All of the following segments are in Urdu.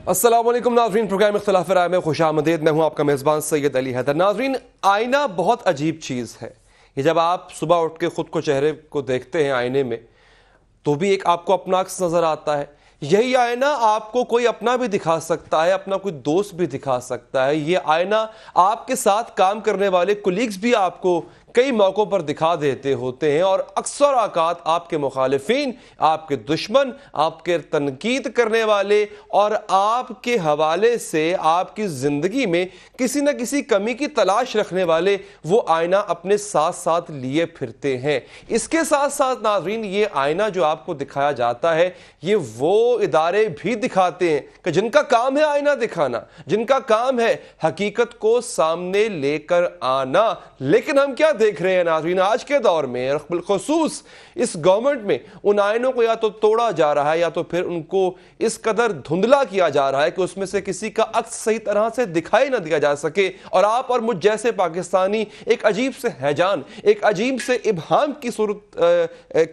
السلام علیکم ناظرین، پروگرام اختلاف رائے میں خوش آمدید۔ میں ہوں آپ کا میزبان سید علی حیدر۔ ناظرین، آئینہ بہت عجیب چیز ہے۔ یہ جب آپ صبح اٹھ کے خود کو چہرے کو دیکھتے ہیں آئینے میں تو بھی ایک آپ کو اپنا عکس نظر آتا ہے۔ یہی آئینہ آپ کو کوئی اپنا بھی دکھا سکتا ہے، اپنا کوئی دوست بھی دکھا سکتا ہے۔ یہ آئینہ آپ کے ساتھ کام کرنے والے کولیگز بھی آپ کو کئی موقعوں پر دکھا دیتے ہوتے ہیں، اور اکثر اوقات آپ کے مخالفین، آپ کے دشمن، آپ کے تنقید کرنے والے اور آپ کے حوالے سے آپ کی زندگی میں کسی نہ کسی کمی کی تلاش رکھنے والے وہ آئینہ اپنے ساتھ ساتھ لیے پھرتے ہیں۔ اس کے ساتھ ساتھ ناظرین، یہ آئینہ جو آپ کو دکھایا جاتا ہے یہ وہ ادارے بھی دکھاتے ہیں کہ جن کا کام ہے آئینہ دکھانا، جن کا کام ہے حقیقت کو سامنے لے کر آنا۔ لیکن ہم کیا دیکھ رہے ہیں ناظرین آج کے دور میں، بالخصوص اس گورنمنٹ میں، ان آئینوں کو یا تو توڑا جا رہا ہے یا تو پھر ان کو اس قدر دھندلا کیا جا رہا ہے کہ اس میں سے کسی کا عکس صحیح طرح سے دکھائی نہ دیا جا سکے، اور آپ اور مجھ جیسے پاکستانی ایک عجیب سے ہیجان، ایک عجیب سے ابہام کی صورت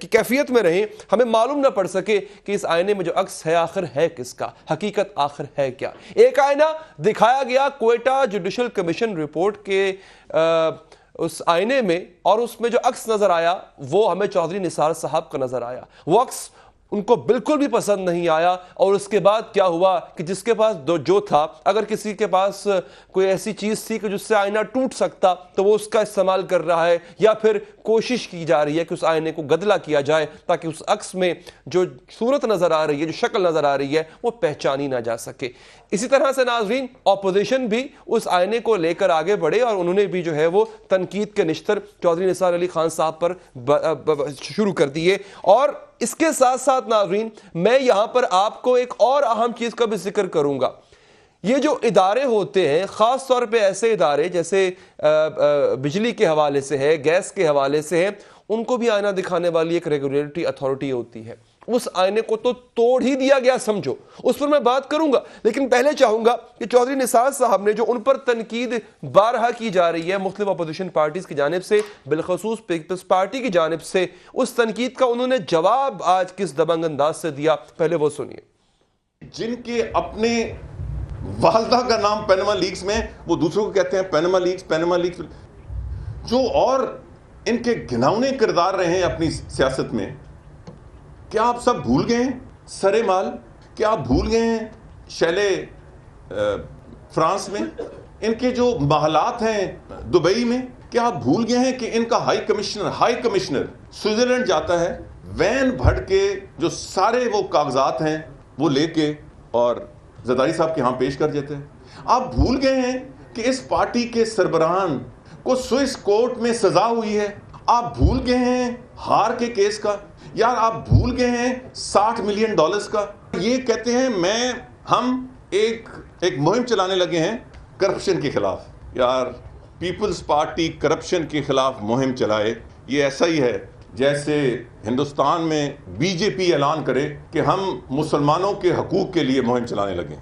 کی کیفیت میں رہیں، ہمیں معلوم نہ پڑ سکے کہ اس آئینے میں جو عکس ہے آخر ہے کس کا، حقیقت آخر ہے کیا۔ ایک آئینہ دکھایا گیا کوئٹہ جوڈیشل کمیشن رپورٹ کے اس آئینے میں، اور اس میں جو عکس نظر آیا وہ ہمیں چودھری نثار صاحب کا نظر آیا۔ وہ عکس ان کو بالکل بھی پسند نہیں آیا، اور اس کے بعد کیا ہوا کہ جس کے پاس جو تھا، اگر کسی کے پاس کوئی ایسی چیز تھی کہ جس سے آئینہ ٹوٹ سکتا تو وہ اس کا استعمال کر رہا ہے، یا پھر کوشش کی جا رہی ہے کہ اس آئینے کو گدلا کیا جائے تاکہ اس عکس میں جو صورت نظر آ رہی ہے، جو شکل نظر آ رہی ہے، وہ پہچانی نہ جا سکے۔ اسی طرح سے ناظرین اپوزیشن بھی اس آئینے کو لے کر آگے بڑھے، اور انہوں نے بھی جو ہے وہ تنقید کے نشتر چودھری نثار علی خان صاحب پر شروع کر دیے۔ اور اس کے ساتھ ساتھ ناظرین میں یہاں پر آپ کو ایک اور اہم چیز کا بھی ذکر کروں گا۔ یہ جو ادارے ہوتے ہیں، خاص طور پہ ایسے ادارے جیسے بجلی کے حوالے سے ہے، گیس کے حوالے سے ہے، ان کو بھی آئینہ دکھانے والی ایک ریگولیٹری اتھارٹی ہوتی ہے۔ اس آئینے کو تو توڑ ہی دیا گیا سمجھو، اس پر میں بات کروں گا، لیکن پہلے چاہوں گا کہ چودھری نثار صاحب نے جو ان پر تنقید بارہا کی جا رہی ہے مختلف اپوزیشن پارٹیز کی جانب سے، بالخصوص پیپلز پارٹی کی جانب سے، اس تنقید کا انہوں نے جواب آج کس دبنگ انداز سے دیا، پہلے وہ سنیے۔ جن کے اپنے والدہ کا نام پینما لیکس میں، وہ دوسروں کو کہتے ہیں پینما لیکس، جو اور ان کے گھناؤنے کردار رہے ہیں اپنی سیاست میں، کیا آپ سب بھول گئے ہیں سرے مال؟ کیا آپ بھول گئے ہیں شیلے فرانس میں؟ ان کے جو محلات ہیں دبئی میں، کیا آپ بھول گئے ہیں کہ ان کا ہائی کمشنر سوئٹزرلینڈ جاتا ہے وین بھر کے جو سارے وہ کاغذات ہیں وہ لے کے اور زرداری صاحب کے ہاں پیش کر دیتے ہیں؟ آپ بھول گئے ہیں کہ اس پارٹی کے سربراہان کو سوئس کورٹ میں سزا ہوئی ہے؟ آپ بھول گئے ہیں ہار کے کیس کا؟ یار آپ بھول گئے ہیں $60 ملین کا؟ یہ کہتے ہیں ہم ایک مہم چلانے لگے ہیں کرپشن کے خلاف۔ یار پیپلز پارٹی کرپشن کے خلاف مہم چلائے، یہ ایسا ہی ہے جیسے ہندوستان میں بی جے پی اعلان کرے کہ ہم مسلمانوں کے حقوق کے لیے مہم چلانے لگے۔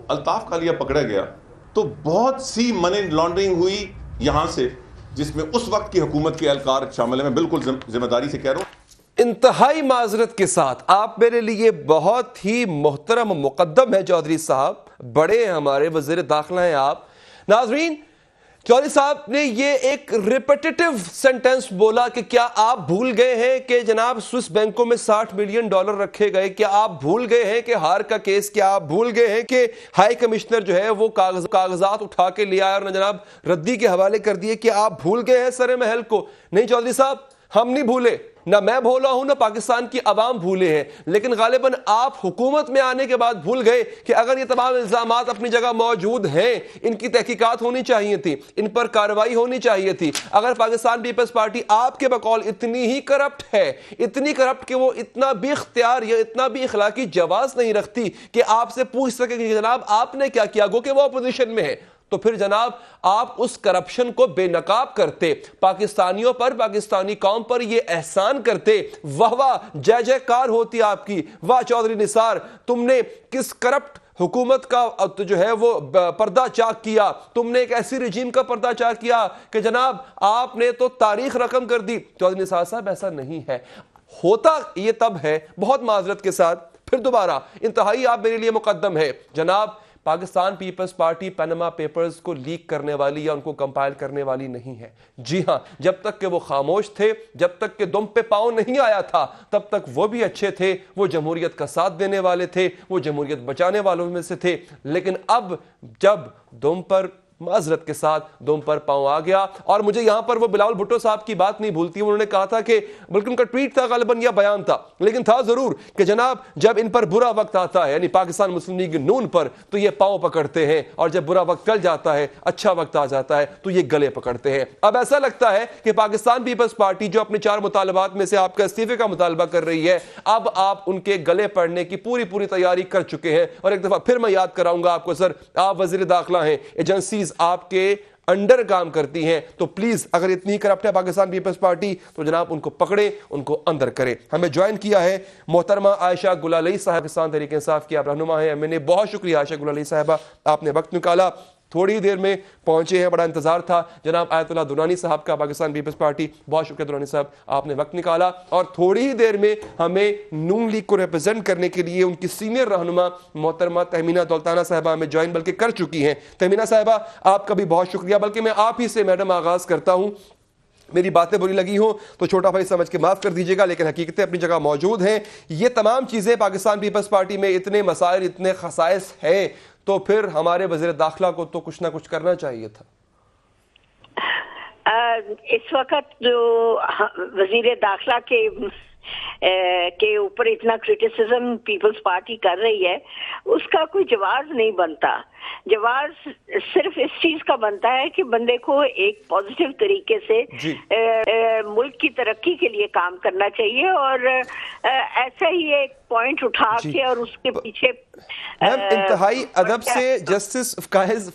الطاف کالیا پکڑا گیا تو بہت سی منی لانڈرنگ ہوئی یہاں سے، جس میں اس وقت کی حکومت کے اہلکار شامل ہیں۔ میں بالکل ذمہ داری سے کہہ رہا ہوں۔ انتہائی معذرت کے ساتھ، آپ میرے لیے بہت ہی محترم مقدم ہیں چودھری صاحب، بڑے ہمارے وزیر داخلہ ہیں آپ۔ ناظرین، چودھری صاحب نے یہ ایک ریپیٹیٹیو سینٹنس بولا کہ کیا آپ بھول گئے ہیں کہ جناب سوئس بینکوں میں $60 ملین رکھے گئے؟ کیا آپ بھول گئے ہیں کہ ہار کا کیس؟ کیا آپ بھول گئے ہیں کہ ہائی کمشنر جو ہے وہ کاغذات اٹھا کے لیا اور جناب ردی کے حوالے کر دیے؟ کیا آپ بھول گئے ہیں سر محل کو؟ نہیں چودھری صاحب، ہم نہیں بھولے، نہ میں بھولا ہوں نہ پاکستان کی عوام بھولے ہیں، لیکن غالباً آپ حکومت میں آنے کے بعد بھول گئے کہ اگر یہ تمام الزامات اپنی جگہ موجود ہیں، ان کی تحقیقات ہونی چاہیے تھی، ان پر کارروائی ہونی چاہیے تھی۔ اگر پاکستان پیپلز پارٹی آپ کے بقول اتنی ہی کرپٹ ہے، اتنی کرپٹ کہ وہ اتنا بھی اختیار یا اتنا بھی اخلاقی جواز نہیں رکھتی کہ آپ سے پوچھ سکے کہ جناب آپ نے کیا کیا، گو کہ وہ اپوزیشن میں ہے، تو پھر جناب آپ اس کرپشن کو بے نقاب کرتے، پاکستانیوں پر، پاکستانی قوم پر یہ احسان کرتے، واہ واہ جے جے کار ہوتی آپ کی، واہ چودھری نثار تم نے کس کرپٹ حکومت کا جو ہے وہ پردہ چاک کیا، تم نے ایک ایسی رجیم کا پردہ چاک کیا کہ جناب آپ نے تو تاریخ رقم کر دی۔ چودھری نثار صاحب ایسا نہیں ہے، ہوتا یہ تب ہے، بہت معذرت کے ساتھ پھر دوبارہ انتہائی آپ میرے لیے مقدم ہے جناب. Pakistan Peoples Party Panama papers کو لیک کرنے والی یا ان کو کمپائل کرنے والی نہیں ہے. جی ہاں, جب تک کہ وہ خاموش تھے, جب تک کہ دم پہ پاؤں نہیں آیا تھا, تب تک وہ بھی اچھے تھے, وہ جمہوریت کا ساتھ دینے والے تھے, وہ جمہوریت بچانے والوں میں سے تھے. لیکن اب جب دم پر, معذرت کے ساتھ دم پر پاؤں آ گیا, اور مجھے یہاں پر وہ بلاول بھٹو صاحب کی بات نہیں بھولتی. انہوں نے کہا تھا کہ, بلکہ ان کا ٹویٹ تھا غالباً یا بیان تھا, لیکن تھا ضرور کہ جناب جب ان پر برا وقت آتا ہے, یعنی پاکستان مسلم لیگ نون پر, تو یہ پاؤں پکڑتے ہیں, اور جب برا وقت ٹل جاتا ہے, اچھا وقت آ جاتا ہے, تو یہ گلے پکڑتے ہیں. اب ایسا لگتا ہے کہ پاکستان پیپلز پارٹی جو اپنے 4 مطالبات میں سے آپ کا استعفے کا مطالبہ کر رہی ہے, اب آپ ان کے گلے پڑنے کی پوری تیاری کر چکے ہیں. اور ایک دفعہ پھر میں یاد کراؤں گا آپ کو, سر آپ وزیر داخلہ ہیں, ایجنسیز آپ کے انڈر کام کرتی ہیں, تو پلیز اگر اتنی کرپٹ ہے پاکستان پیپلز پارٹی, تو جناب ان کو پکڑیں, ان کو اندر کریں. ہمیں جوائن کیا ہے محترمہ عائشہ گلالئی صاحب, پاکستان تحریک انصاف کی آپ رہنما ہیں. میں نے بہت شکریہ عائشہ گلالئی صاحبہ, آپ نے وقت نکالا, تھوڑی دیر میں پہنچے ہیں, بڑا انتظار تھا. جناب آیت اللہ درانی صاحب کا, پاکستان پیپلز پارٹی, بہت شکریہ درانی صاحب, آپ نے وقت نکالا, اور تھوڑی ہی دیر میں ہمیں نون لیگ کو ریپرزینٹ کرنے کے لیے ان کی سینئر رہنما محترمہ تہمینہ دولتانہ صاحبہ ہمیں جوائن بلکہ کر چکی ہیں. تہمینہ صاحبہ آپ کا بھی بہت شکریہ, بلکہ میں آپ ہی سے میڈم آغاز کرتا ہوں. میری باتیں بری لگی ہوں تو چھوٹا بھائی سمجھ کے معاف کر دیجیے گا, لیکن حقیقتیں اپنی جگہ موجود ہیں. یہ تمام چیزیں پاکستان پیپلز پارٹی میں اتنے مسائل, اتنے خصائص ہیں, تو پھر ہمارے وزیر داخلہ کو تو کچھ نہ کچھ کرنا چاہیے تھا. اس وقت جو وزیر داخلہ کے اوپر اتنا کرٹیسزم پیپلز پارٹی کر رہی ہے, اس کا کوئی جواز نہیں بنتا. جواز صرف اس چیز کا بنتا ہے کہ بندے کو ایک پازیٹیو طریقے سے ملک کی ترقی کے لیے کام کرنا چاہیے, اور ایسا ہی ایک پوائنٹ اٹھا کے اور اس کے پیچھے انتہائی ادب سے. جسٹس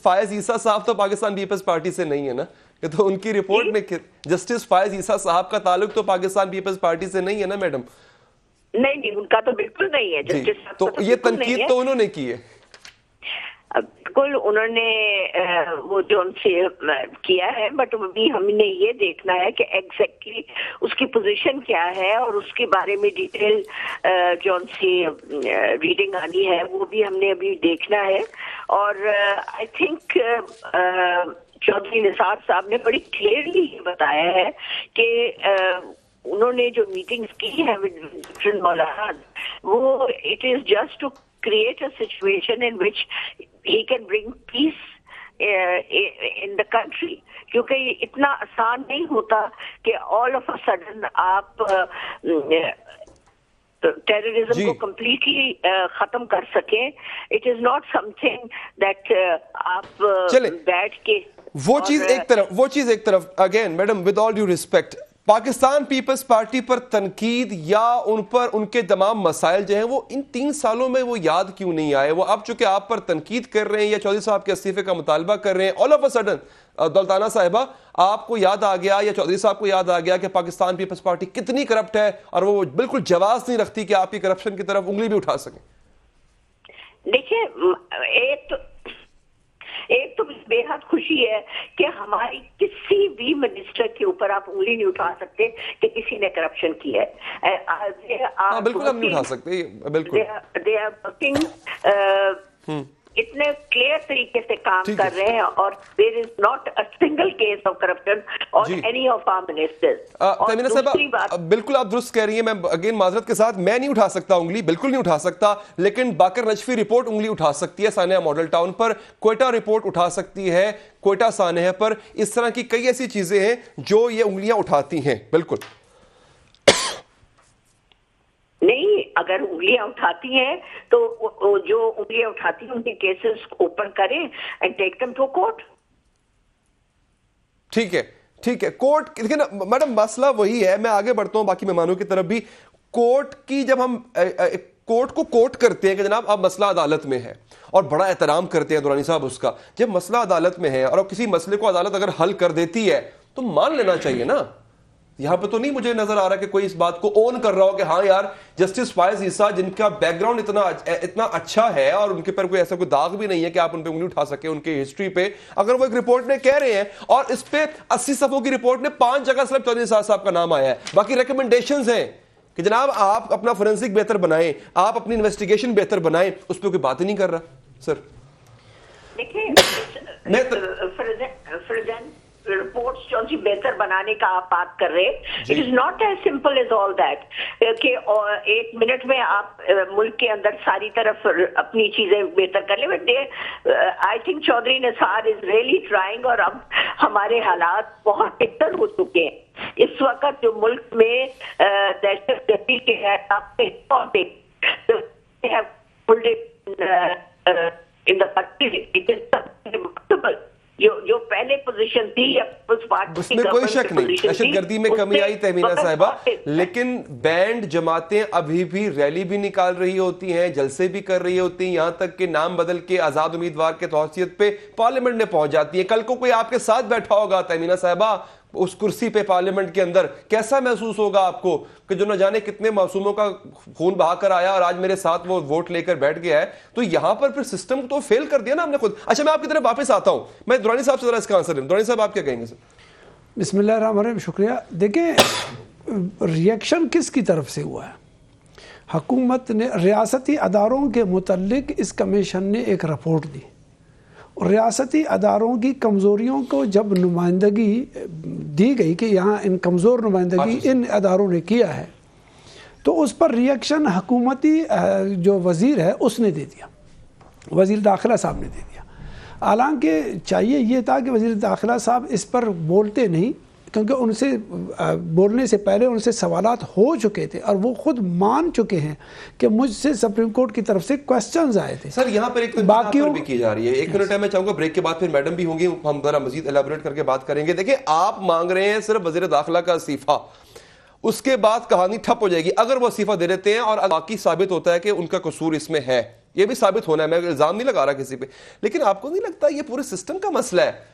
فائز عیسیٰ صاحب تو پاکستان پیپلز پارٹی سے نہیں ہے نا, کہ تو ان کی رپورٹ میں جسٹس فائز عیسیٰ صاحب کا تعلق تو پاکستان پیپلز پارٹی سے نہیں ہے نا میڈم؟ نہیں, ان کا تو بالکل نہیں ہے. تو یہ تنقید تو انہوں نے کی ہے, بالکل انہوں نے وہ جو ان سے کیا ہے, بٹ ابھی ہم نے یہ دیکھنا ہے کہ ایگزیکٹلی اس کی پوزیشن کیا ہے, اور اس کے بارے میں ڈیٹیل جو ان سے ریڈنگ آنی ہے وہ بھی ہم نے ابھی دیکھنا ہے. اور آئی تھنک چودھری نثار صاحب نے بڑی کلیئرلی یہ بتایا ہے کہ انہوں نے جو میٹنگز کی ہیں ڈفرنٹ مولانا, وہ it is just to create a situation in which he can bring peace in the country. کیونکہ یہ اتنا آسان نہیں ہوتا کہ all of a sudden آپ ٹیررزم کو کمپلیٹلی ختم کر سکیں. It is not something that آپ بیٹھ کے وہ چیز ایک طرف again madam with all due respect, Pakistan Peoples Party پر تنقید یا ان پر ان کے تمام مسائل جو ہیں وہ ان 3 سالوں میں وہ یاد کیوں نہیں آئے؟ وہ اب چونکہ آپ پر تنقید کر رہے ہیں یا چودھری صاحب کے استعفے کا مطالبہ کر رہے ہیں, all of a sudden Daultana صاحبہ آپ کو یاد آ گیا یا چودھری صاحب کو یاد آ گیا کہ پاکستان پیپلز پارٹی کتنی کرپٹ ہے, اور وہ بالکل جواز نہیں رکھتی کہ آپ کی کرپشن کی طرف انگلی بھی اٹھا سکیں. دیکھیں, ایک تو بے حد خوشی ہے کہ ہماری کسی بھی منسٹر کے اوپر آپ انگلی نہیں اٹھا سکتے کہ کسی نے کرپشن کی ہے. بالکل ہم نہیں اٹھا سکتے, بالکل دے آر ورکنگ اتنے کلیئر طریقے سے کام کر رہے ہیں, اور there is not a single case of corruption on any of our ministers. Tahmina صاحبہ بالکل آپ درست کہہ رہی ہیں, میں اگین معذرت کے ساتھ میں نہیں اٹھا سکتا انگلی, بالکل نہیں اٹھا سکتا, لیکن باقر نجفی رپورٹ انگلی اٹھا سکتی ہے سانحہ ماڈل ٹاؤن پر, کوئٹہ رپورٹ اٹھا سکتی ہے کوئٹہ سانحہ پر, اس طرح کی کئی ایسی چیزیں ہیں جو یہ انگلیاں اٹھاتی ہیں. بالکل نہیں, اگر انگلیاں اٹھاتی ہیں تو جو انگلیاں اٹھاتی ہیں ان کے کیسز اوپن کریں and take them to court. ٹھیک ہے, کورٹ دیکھیں نا میڈم, مسئلہ وہی ہے. میں آگے بڑھتا ہوں باقی مہمانوں کی طرف بھی. کورٹ کی جب ہم کورٹ کو کوٹ کرتے ہیں کہ جناب اب مسئلہ عدالت میں ہے, اور بڑا احترام کرتے ہیں دورانی صاحب اس کا, جب مسئلہ عدالت میں ہے اور اب کسی مسئلے کو عدالت اگر حل کر دیتی ہے تو مان لینا چاہیے نا. یہاں پہ تو نہیں مجھے نظر آ رہا کہ کوئی اس بات کو اون کر رہا ہو کہ ہاں یار جسٹس فائز عیسیٰ جن کا بیک گراؤنڈ اتنا اچھا ہے اور ان کے پر کوئی ایسا کوئی داغ بھی نہیں ہے کہ آپ ان پہ انگلی اٹھا سکے ان کے ہسٹری پہ, اگر وہ ایک رپورٹ میں کہہ رہے ہیں اور اس پہ 80 صفحوں کی رپورٹ میں 5 جگہ صرف چودھری صاحب کا نام آیا ہے, باقی ریکمنڈیشنز ہیں کہ جناب آپ اپنا فورینسک بہتر بنائیں, آپ اپنی انویسٹیگیشن بہتر بنائیں, اس پہ کوئی بات ہی نہیں کر رہا سر. دیکھیں رپورٹس جو سی بہتر بنانے کا آپ بات کر رہے, it is not as simple as all that کہ ایک منٹ میں آپ ملک کے اندر ساری طرف اپنی چیزیں بہتر کر لیں. But I think Chaudhry Nisar is really trying, اور اب ہمارے حالات بہت بہتر ہو چکے ہیں. اس وقت جو ملک میں دہشت گردی کے جو پہلے پوزیشن تھی, اس میں کوئی شک نہیں دہشت گردی میں کمی آئی تہمینہ صاحبہ, لیکن بینڈ جماعتیں ابھی بھی ریلی بھی نکال رہی ہوتی ہیں, جلسے بھی کر رہی ہوتی ہیں, یہاں تک کہ نام بدل کے آزاد امیدوار کے توثیق پہ پارلیمنٹ میں پہنچ جاتی ہیں. کل کو کوئی آپ کے ساتھ بیٹھا ہوگا تہمینہ صاحبہ اس کرسی پہ پارلیمنٹ کے اندر, کیسا محسوس ہوگا آپ کو کہ جو نہ جانے کتنے معصوموں کا خون بہا کر آیا اور آج میرے ساتھ وہ ووٹ لے کر بیٹھ گیا ہے. تو یہاں پر پھر سسٹم تو فیل کر دیا نا ہم نے خود. اچھا میں آپ کی طرف واپس آتا ہوں, میں درانی صاحب سے ذرا اس کا آنسر دوں. درانی صاحب آپ کیا کہیں گے سر؟ بسم اللہ الرحمن الرحیم. شکریہ. دیکھیں ریئیکشن کس کی طرف سے ہوا ہے. حکومت نے ریاستی اداروں کے متعلق اس کمیشن نے ایک رپورٹ دی, اور ریاستی اداروں کی کمزوریوں کو جب نمائندگی دی گئی کہ یہاں ان کمزور نمائندگی ان اداروں نے کیا ہے, تو اس پر ریئیکشن حکومتی جو وزیر ہے اس نے دے دیا, وزیر داخلہ صاحب نے دے دیا. حالانکہ چاہیے یہ تھا کہ وزیر داخلہ صاحب اس پر بولتے نہیں, کیونکہ ان سے بولنے سے پہلے ان سے سوالات ہو چکے تھے اور وہ خود مان چکے ہیں کہ مجھ سے سپریم کورٹ کی طرف سے کوسچنز آئے تھے. سر یہاں پر ایک باقیوں بھی کی جا رہی ہے. ایک منٹ ہے, میں چاہوں گا بریک کے بعد پھر میڈم بھی ہوں گی, ہم ذرا مزید ایلیبوریٹ کر کے بات کریں گے. دیکھیں آپ مانگ رہے ہیں صرف وزیر داخلہ کا استعفیٰ, اس کے بعد کہانی ٹھپ ہو جائے گی اگر وہ استعفیٰ دے دیتے ہیں اور باقی ثابت ہوتا ہے کہ ان کا قصور اس میں ہے. یہ بھی ثابت ہونا ہے, میں الزام نہیں لگا رہا کسی پہ, لیکن آپ کو نہیں لگتا یہ پورے سسٹم کا مسئلہ ہے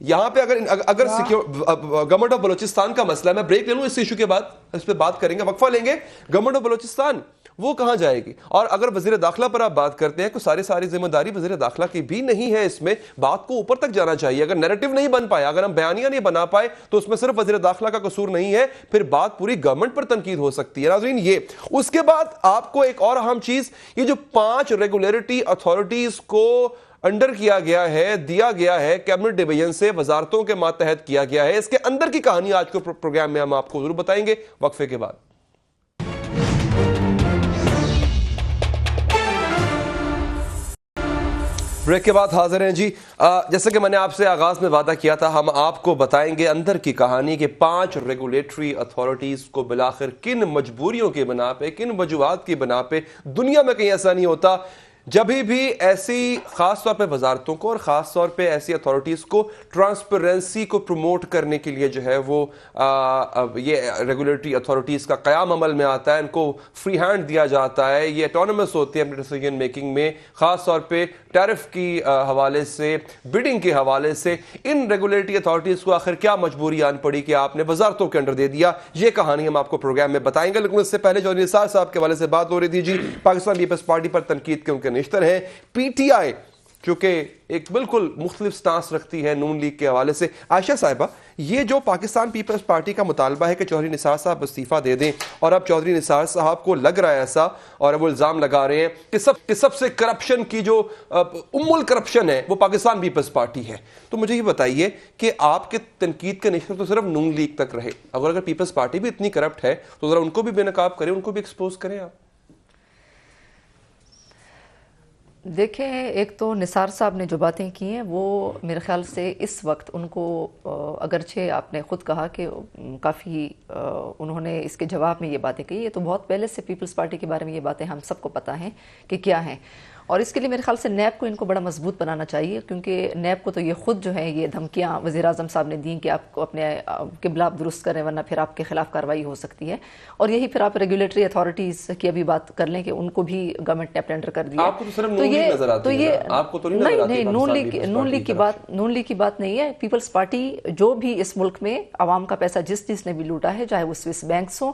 یہاں پہ؟ اگر گورنمنٹ آف بلوچستان کا مسئلہ ہے, میں بریک لے لوں اس ایشو کے بعد, اس پہ بات کریں گے, وقفہ لیں گے. گورنمنٹ آف بلوچستان وہ کہاں جائے گی؟ اور اگر وزیر داخلہ پر آپ بات کرتے ہیں تو ساری ذمہ داری وزیر داخلہ کی بھی نہیں ہے. اس میں بات کو اوپر تک جانا چاہیے. اگر نیریٹو نہیں بن پایا, اگر ہم بیانیہ نہیں بنا پائے, تو اس میں صرف وزیر داخلہ کا قصور نہیں ہے, پھر بات پوری گورنمنٹ پر تنقید ہو سکتی ہے. ناظرین یہ اس کے بعد آپ کو ایک اور اہم چیز, یہ جو 5 ریگولیٹری اتھارٹیز کو انڈر کیا گیا ہے, دیا گیا ہے کیبنٹ ڈویژن سے, وزارتوں کے ماتحت کیا گیا ہے, اس کے اندر کی کہانی آج کے پروگرام میں ہم آپ کو ضرور بتائیں گے وقفے کے بعد. بریک کے بعد حاضر ہیں جی. جیسے کہ میں نے آپ سے آغاز میں وعدہ کیا تھا, ہم آپ کو بتائیں گے اندر کی کہانی کہ 5 ریگولیٹری اتھارٹیز کو بلاخر کن مجبوریوں کی بنا پہ, کن وجوہات کی بنا پہ, دنیا میں کہیں ایسا نہیں ہوتا جبھی بھی ایسی خاص طور پہ وزارتوں کو اور خاص طور پہ ایسی اتھارٹیز کو ٹرانسپیرنسی کو پروموٹ کرنے کے لیے جو ہے وہ یہ ریگولیٹری اتھارٹیز کا قیام عمل میں آتا ہے, ان کو فری ہینڈ دیا جاتا ہے, یہ اٹونومس ہوتی ہے اپنے ڈیسیژن میکنگ میں, خاص طور پہ ٹیرف کی حوالے سے, بڈنگ کے حوالے سے. ان ریگولیٹری اتھارٹیز کو آخر کیا مجبوری آن پڑی کہ آپ نے وزارتوں کے انڈر دے دیا, یہ کہانی ہم آپ کو پروگرام میں بتائیں گے. لیکن اس سے پہلے چودھری نثار صاحب کے حوالے سے بات ہو رہی تھی جی, پاکستان پیپلز پارٹی پر تنقید کے ان کے نشتر ہیں. پی ٹی آئی چونکہ ایک بالکل مختلف سٹانس رکھتی ہے نون لیگ کے حوالے سے. عائشہ صاحبہ, یہ جو پاکستان پیپلز پارٹی کا مطالبہ ہے کہ چودھری نثار صاحب استعفیٰ دے دیں, اور اب چودھری نثار صاحب کو لگ رہا ہے ایسا, اور وہ الزام لگا رہے ہیں کہ سب سے کرپشن کی جو الکرپشن ہے وہ پاکستان پیپلز پارٹی ہے, تو مجھے یہ بتائیے کہ آپ کے تنقید کا نشتر تو صرف نون لیگ تک رہے, اگر پیپلز پارٹی بھی اتنی کرپٹ ہے تو ذرا ان کو بھی بے نقاب کریں, ان کو بھی ایکسپوز کریں آپ. دیکھیں, ایک تو نثار صاحب نے جو باتیں کی ہیں وہ میرے خیال سے اس وقت ان کو, اگرچہ آپ نے خود کہا کہ کافی انہوں نے اس کے جواب میں یہ باتیں کہی, یہ تو بہت پہلے سے پیپلز پارٹی کے بارے میں یہ باتیں ہم سب کو پتہ ہیں کہ کیا ہیں, اور اس کے لیے میرے خیال سے نیب کو ان کو بڑا مضبوط بنانا چاہیے, کیونکہ نیب کو تو یہ خود جو ہے یہ دھمکیاں وزیر اعظم صاحب نے دیں کہ آپ کو اپنے قبلہ آپ درست کریں ورنہ پھر آپ کے خلاف کارروائی ہو سکتی ہے. اور یہی پھر آپ ریگولیٹری اتھارٹیز کی ابھی بات کر لیں کہ ان کو بھی گورنمنٹ نے اپنے انڈر کر دیا. تو یہ نہیں, نون لیگ کی بات نہیں ہے. پیپلز پارٹی جو بھی اس ملک میں عوام کا پیسہ جس نے بھی لوٹا ہے, چاہے وہ سوئس بینکس ہوں,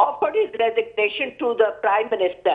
offered his resignation to the Prime Minister.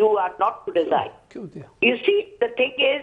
you are not to resign. You see, the thing is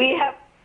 We have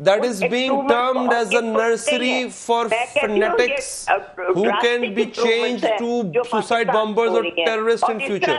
that is being termed as a nursery for fanatics who can be changed to suicide bombers or terrorists in future.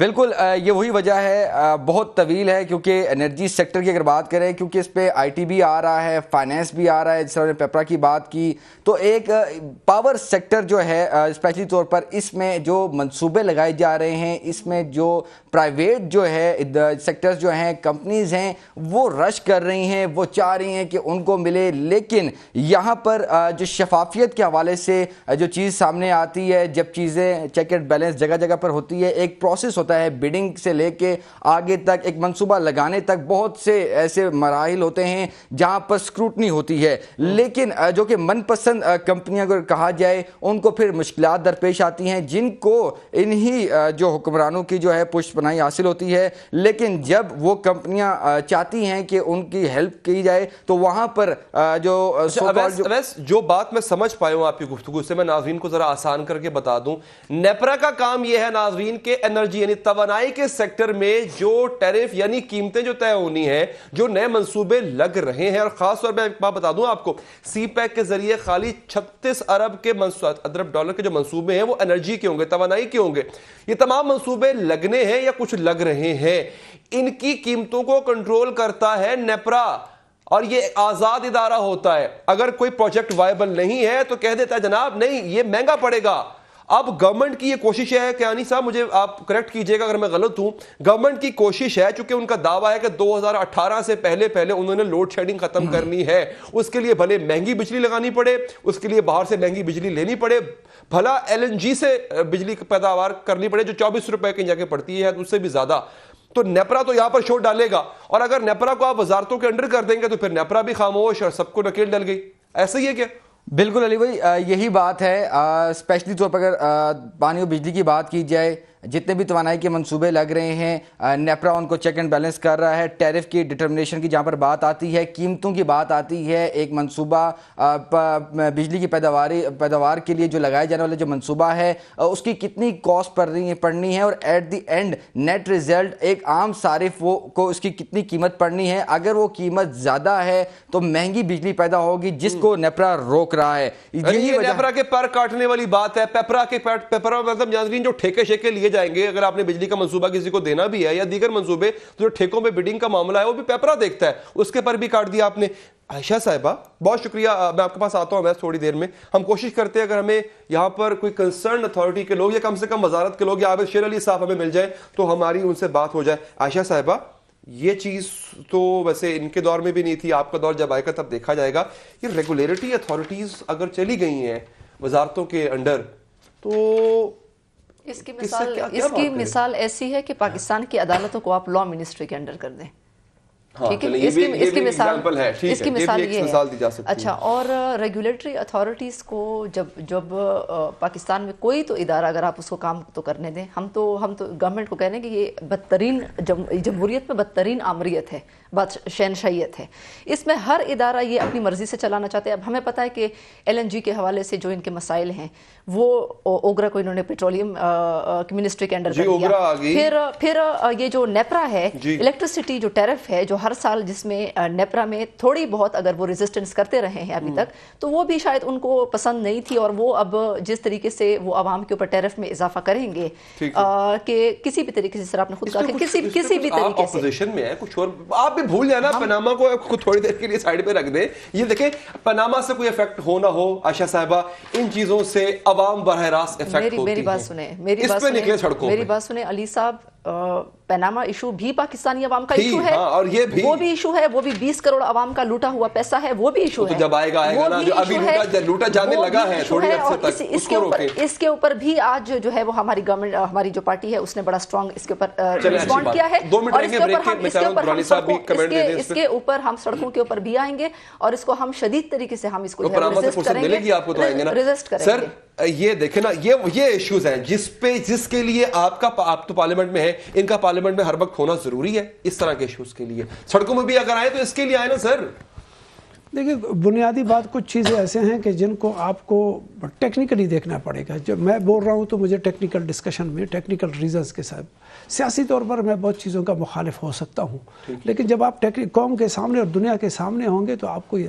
بالکل یہ وہی وجہ ہے، بہت طویل ہے، کیونکہ انرجی سیکٹر کی اگر بات کریں، کیونکہ اس پہ آئی ٹی بھی آ رہا ہے، فائنینس بھی آ رہا ہے، جس طرح نے پیپرا کی بات کی، تو ایک پاور سیکٹر جو ہے اسپیشلی طور پر اس میں جو منصوبے لگائے جا رہے ہیں، اس میں جو پرائیویٹ جو ہے سیکٹرز جو ہیں، کمپنیز ہیں، وہ رش کر رہی ہیں، وہ چاہ رہی ہیں کہ ان کو ملے، لیکن یہاں پر جو شفافیت کے حوالے سے جو چیز سامنے آتی ہے، جب چیزیں چیک اینڈ بیلنس جگہ جگہ پر ہوتی ہے، ایک پروسیس ہوتا ہے بڈنگ سے لے کے آگے تک، ایک منصوبہ لگانے تک بہت سے ایسے مراحل ہوتے ہیں جہاں پر سکروٹنی ہوتی ہے، لیکن جو کہ من پسند کمپنیاں اگر کہا جائے ان کو پھر مشکلات درپیش آتی ہیں، جن کو انہی جو حکمرانوں کی جو ہے پشت پناہی حاصل ہوتی ہے، لیکن جب وہ کمپنیاں چاہتی ہیں کہ ان کی ہیلپ کی جائے تو وہاں پر جو بات میں سمجھ پایا ہوں آپ کی گفتگو سے، میں ناظرین کو ذرا آسان کر کے بتا دوں، نیپرا کا کام یہ ہے ناظرین کہ انرجی یعنی توانائی کے سیکٹر میں جو ٹیرف یعنی قیمتیں جو طے ہونی ہیں، جو نئے منصوبے لگ رہے ہیں، اور خاص طور پہ ایک بات بتا دوں آپ کو، سی پیک کے ذریعے خالی 36 ارب ڈالر کے جو منصوبے ہیں وہ انرجی کے ہوں گے، توانائی کے ہوں گے، یہ تمام منصوبے لگنے ہیں یا کچھ لگ رہے ہیں، ان کی قیمتوں کو کنٹرول کرتا ہے نیپرا، اور یہ آزاد ادارہ ہوتا ہے، اگر کوئی پروجیکٹ وائبل نہیں ہے تو کہہ دیتا ہے جناب نہیں یہ مہنگا پڑے گا۔ اب گورنمنٹ کی یہ کوشش ہے کہ آنی صاحب مجھے آپ کریکٹ کیجئے گا اگر میں غلط ہوں، گورنمنٹ کی کوشش ہے، چونکہ ان کا دعویٰ ہے کہ 2018 سے پہلے انہوں نے لوڈ شیڈنگ ختم کرنی ہے، اس کے لیے بھلے مہنگی بجلی لگانی پڑے، اس کے لیے باہر سے مہنگی بجلی لینی پڑے، بھلا LNG سے بجلی پیداوار کرنی پڑے جو 24 روپے کی جگہ پڑتی ہے اس سے بھی زیادہ، تو نیپرا تو یہاں پر شور ڈالے گا، اور اگر نیپرا کو آپ وزارتوں کے انڈر کر دیں گے تو پھر نیپرا بھی خاموش اور سب کو نکیل ڈل گئی، ایسا ہی ہے کیا؟ بالکل علی بھائی یہی بات ہے، اسپیشلی طور پر اگر پانی اور بجلی کی بات کی جائے، جتنے بھی توانائی کے منصوبے لگ رہے ہیں نیپرا ان کو چیک اینڈ بیلنس کر رہا ہے، ٹیرف کی ڈٹرمنیشن کی جہاں پر بات آتی ہے، قیمتوں کی بات آتی ہے، ایک منصوبہ بجلی کی پیداوار کے لیے جو لگائے جانے والا جو منصوبہ ہے اس کی کتنی کاسٹ پڑنی ہے، اور at the end net result ایک عام صارف کو اس کی کتنی قیمت پڑنی ہے، اگر وہ قیمت زیادہ ہے تو مہنگی بجلی پیدا ہوگی جس کو نیپرا روک رہا ہے۔ یہ نیپرا کے پر کاٹنے والی بات ہے، پیپرا مطلب ناظرین جو ٹھیکے شیکے لیے جائیں گے، اگر آپ نے بجلی کا منصوبہ کسی کو دینا بھی ہے یا دیگر منصوبے، تو جو ٹھیکوں میں بڈنگ کا معاملہ ہے وہ بھی پیپرا دیکھتا ہے، اس کے پر بھی کاٹ دیا آپ نے۔ عائشہ صاحبہ بہت شکریہ، میں آپ کے پاس آتا ہوں میں تھوڑی دیر میں، ہم کوشش کرتے ہیں اگر ہمیں یہاں پر کوئی کنسرن اتھارٹی کے لوگ یا کم سے کم وزارت کے لوگ یا عابد شیر علی صاحب ہمیں مل جائیں تو ہماری ان سے بات ہو جائے۔ عائشہ صاحبہ یہ چیز تو ویسے ان کے دور میں بھی نہیں تھی، آپ کا دور جب آئے گا تب دیکھا جائے گا، یہ ریگولیٹری اتھارٹیز اگر چلی گئی ہیں وزارتوں کے انڈر تو اس کی مثال ایسی ہے کہ پاکستان کی عدالتوں کو آپ لا منسٹری کے انڈر کر دیں، ٹھیک ہے، اس کی مثال یہ ہے۔ اچھا، اور ریگولیٹری اتھارٹیز کو جب پاکستان میں کوئی تو ادارہ اگر آپ اس کو کام تو کرنے دیں، ہم تو گورنمنٹ کو کہنے کہ یہ بدترین جمہوریت میں بدترین آمریت ہے، شہنشاہیت ہے، اس میں ہر ادارہ یہ اپنی مرضی سے چلانا چاہتے ہیں۔ اب ہمیں پتہ ہے کہ LNG کے حوالے سے جو ان کے مسائل ہیں وہ اوگرا کو انہوں نے پیٹرولیم منسٹری کے انڈر کر دیا، پھر یہ جو نیپرا ہے الیکٹریسٹی جو ٹیرف ہے جو ہر سال، جس میں نیپرا میں تھوڑی بہت اگر وہ ریزسٹنس کرتے رہے ہیں ابھی تک، تو وہ بھی شاید ان کو پسند نہیں تھی، اور وہ اب جس طریقے سے وہ عوام کے اوپر ٹیرف میں اضافہ کریں گے کہ کسی بھی طریقے سے، سر آپ نے خود کہا کہ کسی بھی طریقے سے اپوزیشن میں ہے کچھ، اور آپ بھی بھول جانا پناما کو تھوڑی دیر کے لیے سائیڈ پہ رکھ دیں، یہ دیکھیں پناما سے کوئی افیکٹ ہو نہ ہو عائشہ صاحبہ، ان چیزوں سے عوام براہ راست افیکٹ ہوتی ہے۔ میری بات سنیں علی صاحب، پیناما ایشو بھی پاکستانی عوام کا ایشو ہے، اور یہ بھی وہ بھی ایشو ہے، وہ بھی 20 کروڑ عوام کا لوٹا ہوا پیسہ ہے، وہ بھی ایشو ہے، جب آئے گا نا جو ابھی لوٹا جانے لگا ہے تھوڑی عرصے تک، اس کے اوپر بھی آج جو ہے وہ ہماری گورنمنٹ، ہماری جو پارٹی ہے اس نے بڑا اسٹرانگ اس کے اوپر رسپونڈ کیا ہے، اور اس کے اوپر ہم سڑکوں کے اوپر بھی آئیں گے، اور اس کو ہم شدید طریقے سے ہم اس کو ریزسٹ کریں گے۔ سر یہ دیکھیں نا، یہ ایشوز ہیں جس کے لیے آپ تو پارلیمنٹ میں ہے، ان کا پارلیمنٹ میں ہر وقت ہونا ضروری ہے، اس طرح کے ایشوز کے لیے سڑکوں میں بھی اگر آئے تو اس کے لیے آئے نا سر۔ دیکھیں بنیادی بات کچھ چیزیں ایسے ہیں کہ جن کو آپ کو ٹیکنیکلی دیکھنا پڑے گا، جب میں بول رہا ہوں تو مجھے ٹیکنیکل ڈسکشن میں ٹیکنیکل ریزنز کے ساتھ سیاسی طور پر میں بہت چیزوں کا مخالف ہو سکتا ہوں، لیکن جب آپ قوم کے سامنے اور دنیا کے سامنے ہوں گے تو آپ کو یہ